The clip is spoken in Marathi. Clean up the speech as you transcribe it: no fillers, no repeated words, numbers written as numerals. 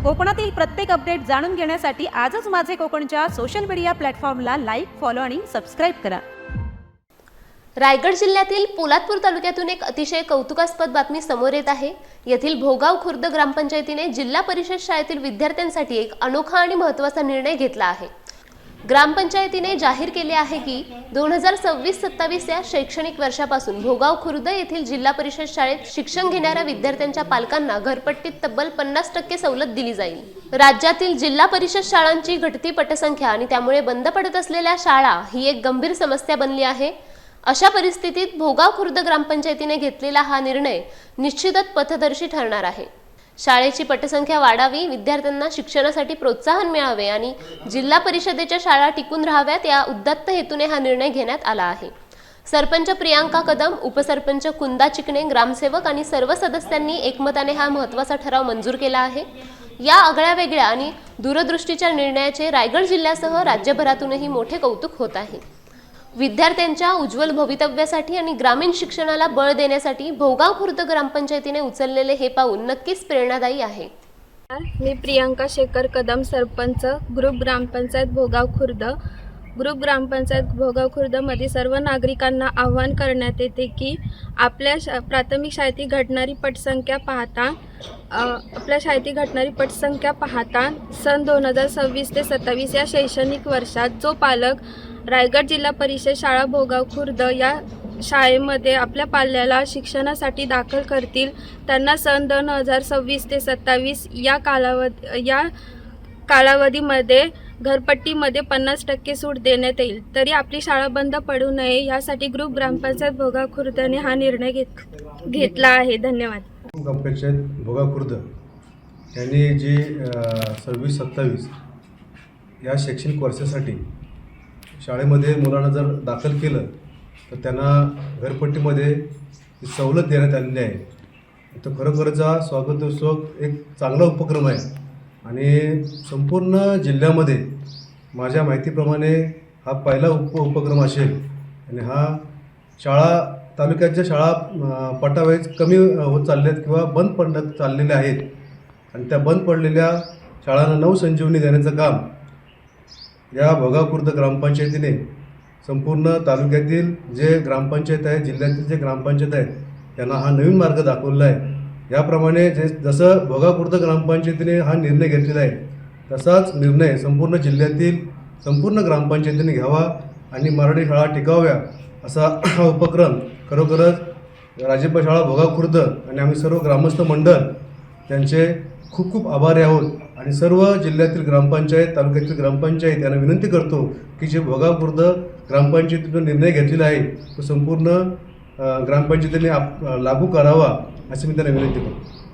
कोकणातील प्रत्येक अपडेट जाणून घेण्यासाठी आजच माझे कोकणच्या सोशल मीडिया प्लॅटफॉर्मला लाईक, फॉलो आणि सबस्क्राईब करा। रायगड जिल्ह्यातील पोलादपूर तालुक्यातून एक अतिशय कौतुकास्पद बातमी समोर येत आहे। येथील भोगाव खुर्द ग्रामपंचायतीने जिल्हा परिषद शाळेतील विद्यार्थ्यांसाठी एक अनोखा आणि महत्त्वाचा निर्णय घेतला आहे। ग्रामपंचायतीने जाहीर केले आहे की 2026-27 या शैक्षणिक वर्षापासून भोगाव खुर्द येथील जिल्हा परिषद शाळेत शिक्षण घेणाऱ्या विद्यार्थ्यांच्या पालकांना घरपट्टीत तब्बल 50% सवलत दिली जाईल। राज्यातील जिल्हा परिषद शाळांची घटती पटसंख्या आणि त्यामुळे बंद पडत असलेल्या शाळा ही एक गंभीर समस्या बनली आहे। अशा परिस्थितीत भोगाव खुर्द ग्रामपंचायतीने घेतलेला हा निर्णय निश्चितच पथदर्शी ठरणार आहे। शाळेची पटसंख्या वाढावी, विद्यार्थ्यांना शिक्षणासाठी प्रोत्साहन मिळावे आणि जिल्हा परिषदेच्या शाळा टिकून राहाव्यात या उद्दत्त हेतूने हा निर्णय घेण्यात आला आहे। सरपंच प्रियांका कदम, उपसरपंच कुंदा चिकणे, ग्रामसेवक आणि सर्व सदस्यांनी एकमताने हा महत्त्वाचा ठराव मंजूर केला आहे। या आगळ्या वेगळ्या आणि दूरदृष्टीच्या निर्णयाचे रायगड जिल्ह्यासह राज्यभरातूनही मोठे कौतुक होत आहे। विद्यार्थ्यांच्या उज्ज्वल भवितव्यासाठी आणि ग्रामीण शिक्षणाला बळ देण्यासाठी भोगाव खुर्द ग्रामपंचायतीने उचललेले हे पाऊल नक्कीच प्रेरणादायी आहे। मी प्रियांका शेखर कदम, सरपंच ग्रुप ग्रामपंचायत भोगाव खुर्द। ग्रुप ग्रामपंचायत भोगाव खुर्दमध्ये सर्व नागरिकांना आवाहन करण्यात येते की आपल्या प्राथमिक शाळेतील घडणारी पटसंख्या पाहता सन 2026 ते 27 या शैक्षणिक वर्षात जो पालक रायगड जिल्हा परिषद शाळा भोगाव खुर्द या शाळेमध्ये आपल्या पाल्याला शिक्षणासाठी दाखल करतील त्यांना सन 2026 ते 27 या कालावधीमध्ये घरपट्टीमध्ये 50% सूट देण्यात येईल। तरी आपली शाळा बंद पडू नये यासाठी ग्रुप ग्रामपंचायत भोगाव खुर्दने हा निर्णय घेतला आहे। धन्यवाद। ग्रामपंचायत भोगाव खुर्द यांनी जी 26-27 या शैक्षणिक वर्षासाठी शाळेमध्ये मुलांना जर दाखल केलं तर त्यांना घरपट्टीमध्ये सवलत देण्यात आलेली आहे। तर खरोखरच हा स्वागतोत्सव एक चांगला उपक्रम आहे आणि संपूर्ण जिल्ह्यामध्ये माझ्या माहितीप्रमाणे हा पहिला उपक्रम असेल आणि हा तालुक्याच्या शाळा पटावाईज कमी होत चालल्यात किंवा बंद पडत चाललेल्या आहेत आणि त्या बंद पडलेल्या शाळांना नवसंजीवनी देण्याचं काम या भोगाव खुर्द ग्रामपंचायतीने संपूर्ण तालुक्यातील जे ग्रामपंचायत आहेत, जिल्ह्यातील जे ग्रामपंचायत आहेत त्यांना हा नवीन मार्ग दाखवला आहे। याप्रमाणे जसं भोगाव खुर्द ग्रामपंचायतीने हा निर्णय घेतलेला आहे तसाच निर्णय संपूर्ण जिल्ह्यातील संपूर्ण ग्रामपंचायतीने घ्यावा आणि मराठी शाळा टिकाव्या असा हा उपक्रम खरोखरच राज्यपाल शाळा भोगाव खुर्द आणि आम्ही सर्व ग्रामस्थ मंडळ त्यांचे खूप खूप आभारी आहोत आणि सर्व जिल्ह्यातील ग्रामपंचायत, तालुक्यातील ग्रामपंचायत यांना विनंती करतो की जे भोगाव खुर्द ग्रामपंचायतीतून निर्णय घेतलेला आहे तो संपूर्ण ग्रामपंचायतीने लागू करावा अशी मी त्यांना विनंती करतो।